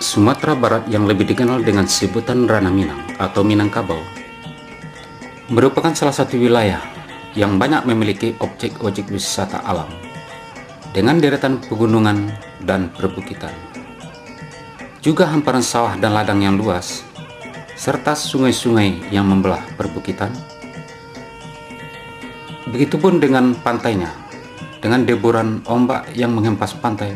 Sumatera Barat yang lebih dikenal dengan sebutan Ranah Minang atau Minangkabau merupakan salah satu wilayah yang banyak memiliki objek-objek wisata alam dengan deretan pegunungan dan perbukitan, juga hamparan sawah dan ladang yang luas, serta sungai-sungai yang membelah perbukitan. Begitupun dengan pantainya, dengan deburan ombak yang menghempas pantai,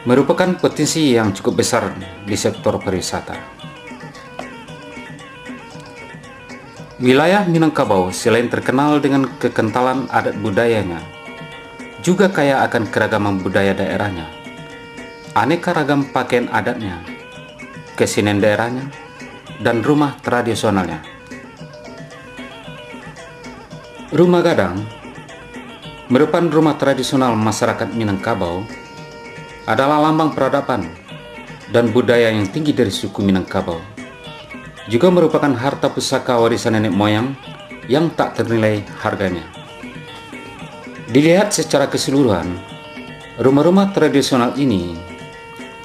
merupakan potensi yang cukup besar di sektor pariwisata. Wilayah Minangkabau selain terkenal dengan kekentalan adat budayanya, juga kaya akan keragaman budaya daerahnya, aneka ragam pakaian adatnya, kesenian daerahnya, dan rumah tradisionalnya. Rumah Gadang merupakan rumah tradisional masyarakat Minangkabau, adalah lambang peradaban dan budaya yang tinggi dari suku Minangkabau. Juga merupakan harta pusaka warisan nenek moyang yang tak ternilai harganya. Dilihat secara keseluruhan, rumah-rumah tradisional ini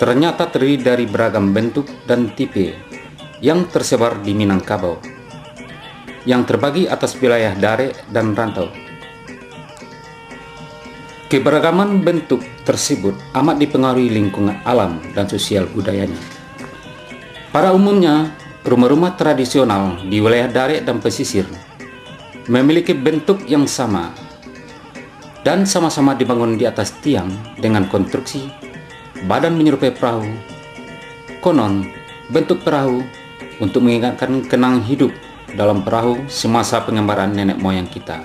ternyata terdiri dari beragam bentuk dan tipe yang tersebar di Minangkabau, yang terbagi atas wilayah Dare dan Rantau. Keberagaman bentuk tersebut amat dipengaruhi lingkungan alam dan sosial budayanya. Pada umumnya, rumah-rumah tradisional di wilayah Dare dan pesisir memiliki bentuk yang sama dan sama-sama dibangun di atas tiang dengan konstruksi badan menyerupai perahu. Konon, bentuk perahu untuk mengingatkan kenang hidup dalam perahu semasa pengembaraan nenek moyang kita.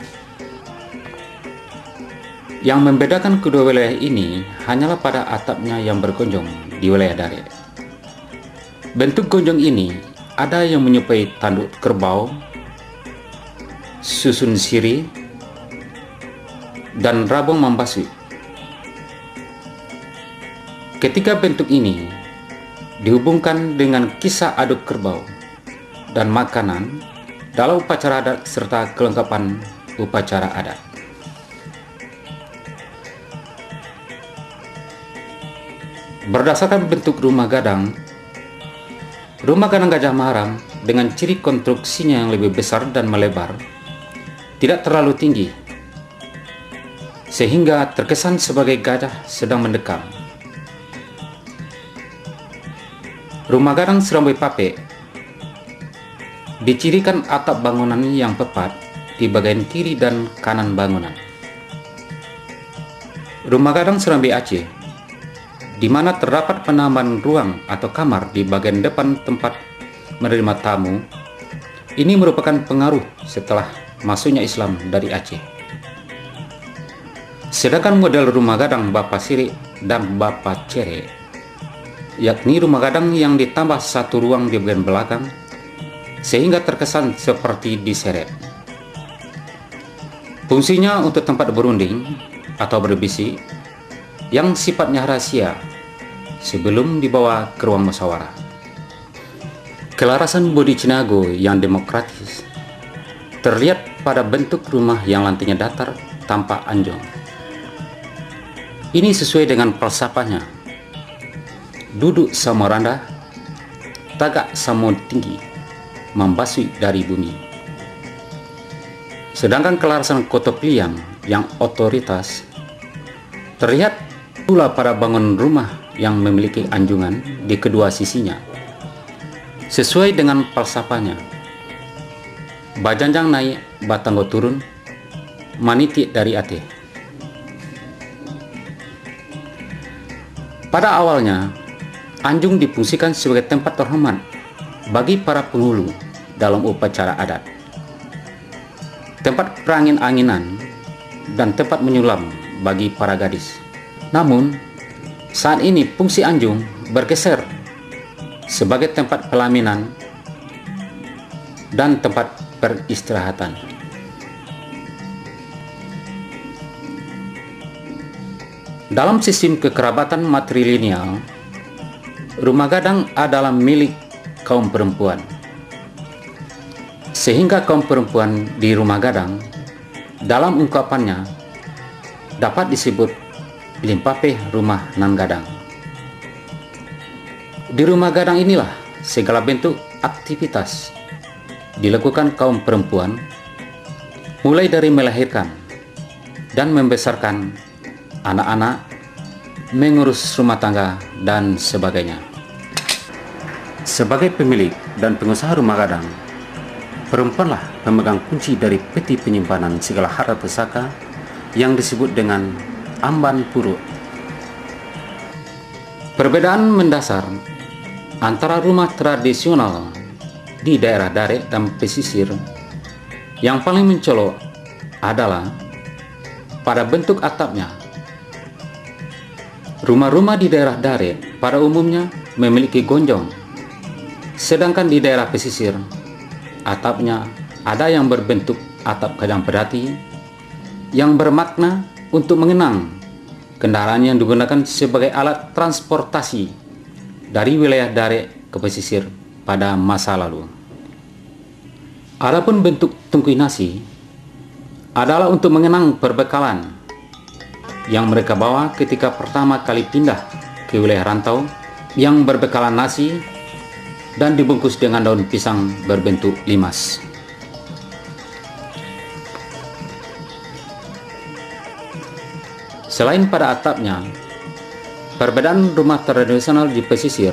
Yang membedakan kedua wilayah ini hanyalah pada atapnya yang bergonjong di wilayah Dare. Bentuk gonjong ini ada yang menyerupai tanduk kerbau, susun siri, dan rabong mambasui. Ketiga bentuk ini dihubungkan dengan kisah aduk kerbau dan makanan dalam upacara adat serta kelengkapan upacara adat. Berdasarkan bentuk rumah gadang Gajah Maharam dengan ciri konstruksinya yang lebih besar dan melebar, tidak terlalu tinggi, sehingga terkesan sebagai gajah sedang mendekam. Rumah gadang Serambi Pape dicirikan atap bangunan yang tepat di bagian kiri dan kanan bangunan. Rumah gadang Serambi Aceh, di mana terdapat penambahan ruang atau kamar di bagian depan tempat menerima tamu, ini merupakan pengaruh setelah masuknya Islam dari Aceh. Sedangkan model rumah gadang Bapa Siri dan Bapa Cere, yakni rumah gadang yang ditambah satu ruang di bagian belakang, sehingga terkesan seperti diseret. Fungsinya untuk tempat berunding atau berbisik yang sifatnya rahasia sebelum dibawa ke ruang musyawarah. Kelarasan bodi Cinago yang demokratis terlihat pada bentuk rumah yang lantainya datar tanpa anjong. Ini sesuai dengan falsafahnya, duduk sama rendah, tagak sama tinggi, membasui dari bumi. Sedangkan kelarasan Kotopiliang yang otoritas terlihat pula pada bangun rumah yang memiliki anjungan di kedua sisinya. Sesuai dengan falsafahnya, Bajanjang naik, Batanggo turun, maniti dari Aceh. Pada awalnya, anjung difungsikan sebagai tempat terhormat bagi para penghulu dalam upacara adat, tempat perangin-anginan, dan tempat menyulam bagi para gadis. Namun, saat ini fungsi anjung bergeser sebagai tempat pelaminan dan tempat peristirahatan. Dalam sistem kekerabatan matrilineal, rumah gadang adalah milik kaum perempuan, sehingga kaum perempuan di rumah gadang dalam ungkapannya dapat disebut Limpape rumah nan gadang. Di rumah gadang inilah segala bentuk aktivitas dilakukan kaum perempuan, mulai dari melahirkan dan membesarkan anak-anak, mengurus rumah tangga, dan sebagainya. Sebagai pemilik dan pengusaha rumah gadang, perempuanlah pemegang kunci dari peti penyimpanan segala harta pusaka yang disebut dengan amban puruk. Perbedaan mendasar antara rumah tradisional di daerah Dare dan pesisir yang paling mencolok adalah pada bentuk atapnya. Rumah-rumah di daerah Dare pada umumnya memiliki gonjong, sedangkan di daerah pesisir atapnya ada yang berbentuk atap kajang pedati yang bermakna untuk mengenang kendaraan yang digunakan sebagai alat transportasi dari wilayah Dare ke pesisir pada masa lalu. Adapun bentuk tungkuy nasi adalah untuk mengenang perbekalan yang mereka bawa ketika pertama kali pindah ke wilayah rantau, yang berbekalan nasi dan dibungkus dengan daun pisang berbentuk limas. Selain pada atapnya, perbedaan rumah tradisional di pesisir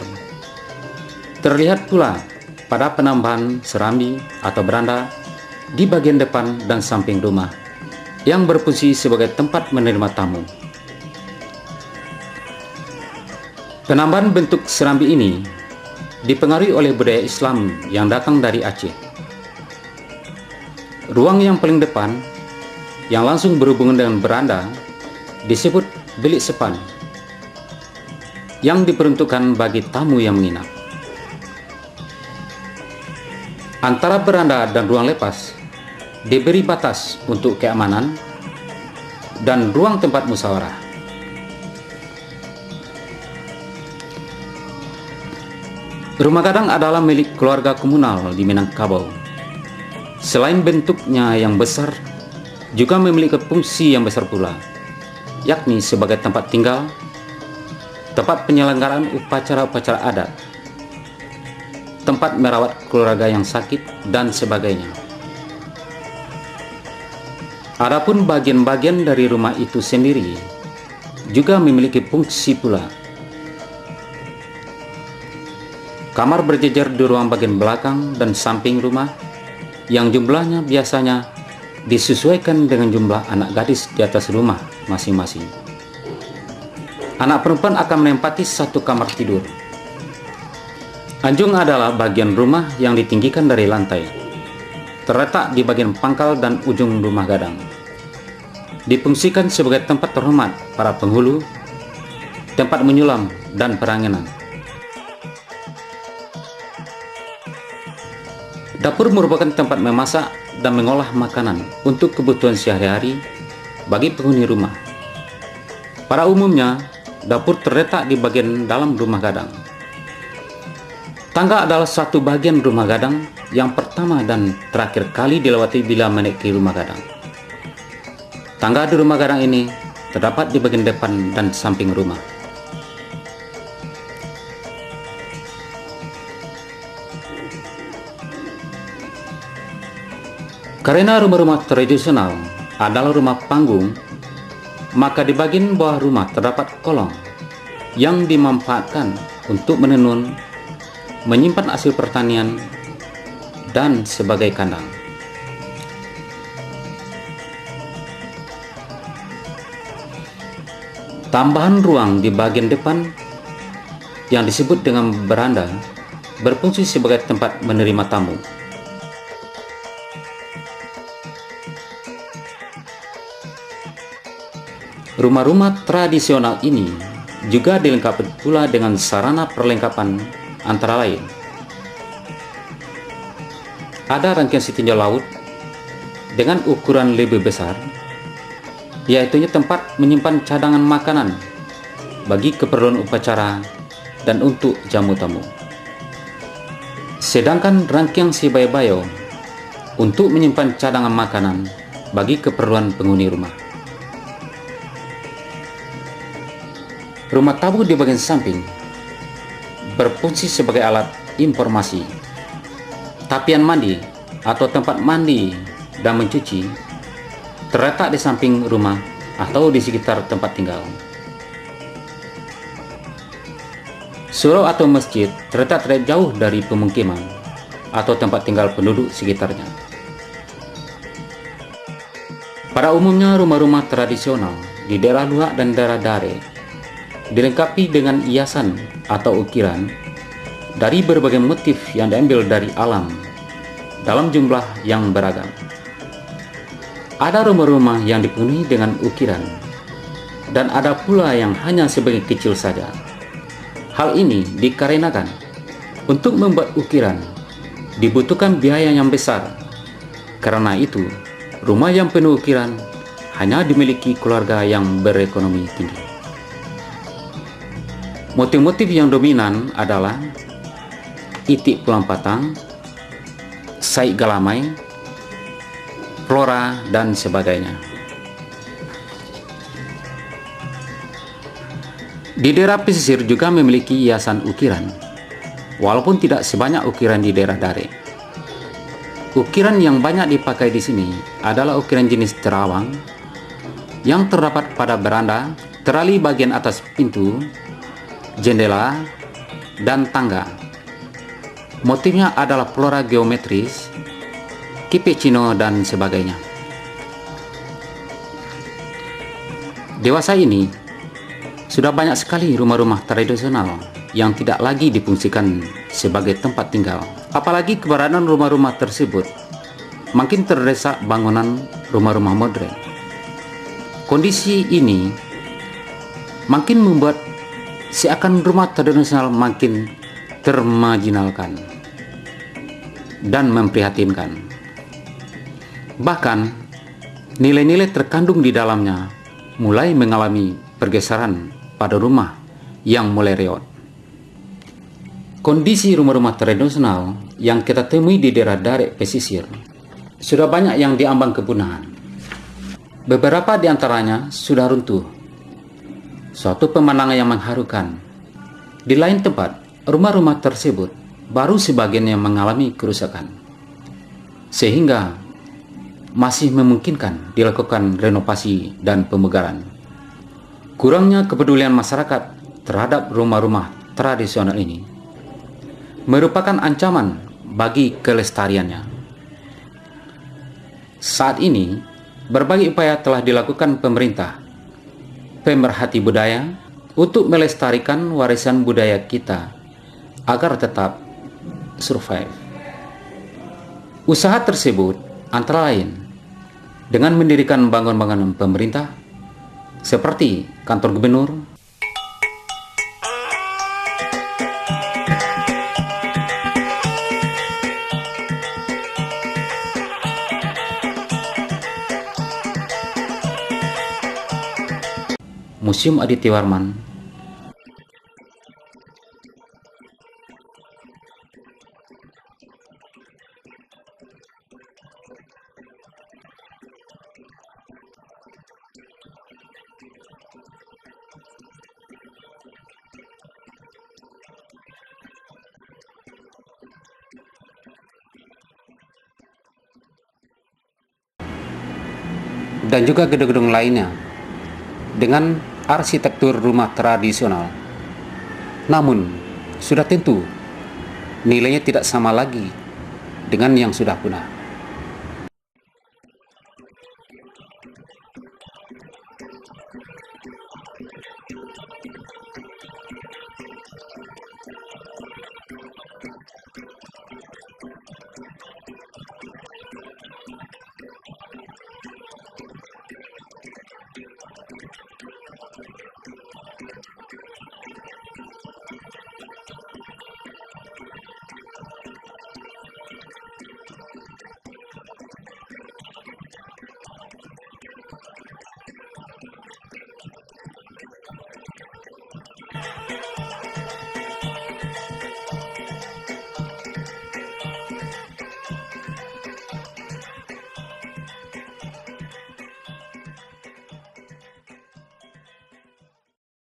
terlihat pula pada penambahan serambi atau beranda di bagian depan dan samping rumah yang berfungsi sebagai tempat menerima tamu. Penambahan bentuk serambi ini dipengaruhi oleh budaya Islam yang datang dari Aceh. Ruang yang paling depan yang langsung berhubungan dengan beranda disebut bilik sepan, yang diperuntukkan bagi tamu yang menginap. Antara beranda dan ruang lepas diberi batas untuk keamanan dan ruang tempat musyawarah. Rumah gadang adalah milik keluarga komunal di Minangkabau. Selain bentuknya yang besar, juga memiliki fungsi yang besar pula, yakni sebagai tempat tinggal, tempat penyelenggaraan upacara-upacara adat, tempat merawat keluarga yang sakit, dan sebagainya. Adapun bagian-bagian dari rumah itu sendiri juga memiliki fungsi pula. Kamar berjejer di ruang bagian belakang dan samping rumah yang jumlahnya biasanya disesuaikan dengan jumlah anak gadis di atas rumah masing-masing. Anak perempuan akan menempati satu kamar tidur. Anjung adalah bagian rumah yang ditinggikan dari lantai, terletak di bagian pangkal dan ujung rumah gadang. Difungsikan sebagai tempat terhormat para penghulu, tempat menyulam, dan peranginan. Dapur merupakan tempat memasak dan mengolah makanan untuk kebutuhan sehari-hari bagi penghuni rumah. Pada umumnya, dapur terletak di bagian dalam rumah gadang. Tangga adalah satu bagian rumah gadang yang pertama dan terakhir kali dilewati bila menaiki rumah gadang. Tangga di rumah gadang ini terdapat di bagian depan dan samping rumah. Karena rumah-rumah tradisional adalah rumah panggung, maka di bagian bawah rumah terdapat kolong yang dimanfaatkan untuk menenun, menyimpan hasil pertanian, dan sebagai kandang. Tambahan ruang di bagian depan yang disebut dengan beranda berfungsi sebagai tempat menerima tamu. Rumah-rumah tradisional ini juga dilengkapi pula dengan sarana perlengkapan antara lain. Ada rangkaian setinjau laut dengan ukuran lebih besar, yaitu tempat menyimpan cadangan makanan bagi keperluan upacara dan untuk jamu tamu. Sedangkan rangkaian si bayo-bayo untuk menyimpan cadangan makanan bagi keperluan penghuni rumah. Rumah tamu di bagian samping berfungsi sebagai alat informasi. Tapian mandi atau tempat mandi dan mencuci terletak di samping rumah atau di sekitar tempat tinggal. Surau atau masjid terletak tidak jauh dari pemukiman atau tempat tinggal penduduk sekitarnya. Pada umumnya rumah-rumah tradisional di daerah Luak dan daerah Dare dilengkapi dengan hiasan atau ukiran dari berbagai motif yang diambil dari alam dalam jumlah yang beragam. Ada rumah-rumah yang dipenuhi dengan ukiran dan ada pula yang hanya sebagian kecil saja. Hal ini dikarenakan untuk membuat ukiran dibutuhkan biaya yang besar. Karena itu, rumah yang penuh ukiran hanya dimiliki keluarga yang berekonomi tinggi. Motif-motif yang dominan adalah itik pulampatang, sai galamai, flora, dan sebagainya. Di daerah pesisir juga memiliki hiasan ukiran, walaupun tidak sebanyak ukiran di daerah Dare. Ukiran yang banyak dipakai di sini adalah ukiran jenis terawang yang terdapat pada beranda, terali bagian atas pintu, jendela, dan tangga. Motifnya adalah flora geometris, kipe Cino, dan sebagainya. Dewasa ini, sudah banyak sekali rumah-rumah tradisional yang tidak lagi difungsikan sebagai tempat tinggal. Apalagi keberadaan rumah-rumah tersebut makin terdesak bangunan rumah-rumah modern. Kondisi ini makin membuat seakan rumah tradisional makin termarginalkan dan memprihatinkan. Bahkan, nilai-nilai terkandung di dalamnya mulai mengalami pergeseran pada rumah yang mulai reot. Kondisi rumah-rumah tradisional yang kita temui di daerah Dare pesisir sudah banyak yang diambang kepunahan. Beberapa di antaranya sudah runtuh. Suatu pemandangan yang mengharukan. Di lain tempat, rumah-rumah tersebut baru sebagian yang mengalami kerusakan, sehingga masih memungkinkan dilakukan renovasi dan pemugaran. Kurangnya kepedulian masyarakat terhadap rumah-rumah tradisional ini merupakan ancaman bagi kelestariannya. Saat ini, berbagai upaya telah dilakukan pemerintah, pemerhati budaya untuk melestarikan warisan budaya kita agar tetap survive. Usaha tersebut antara lain dengan mendirikan bangunan-bangunan pemerintah seperti kantor gubernur, Museum Aditya Warman, dan juga gedung-gedung lainnya dengan arsitektur rumah tradisional. Namun, sudah tentu nilainya tidak sama lagi dengan yang sudah punah.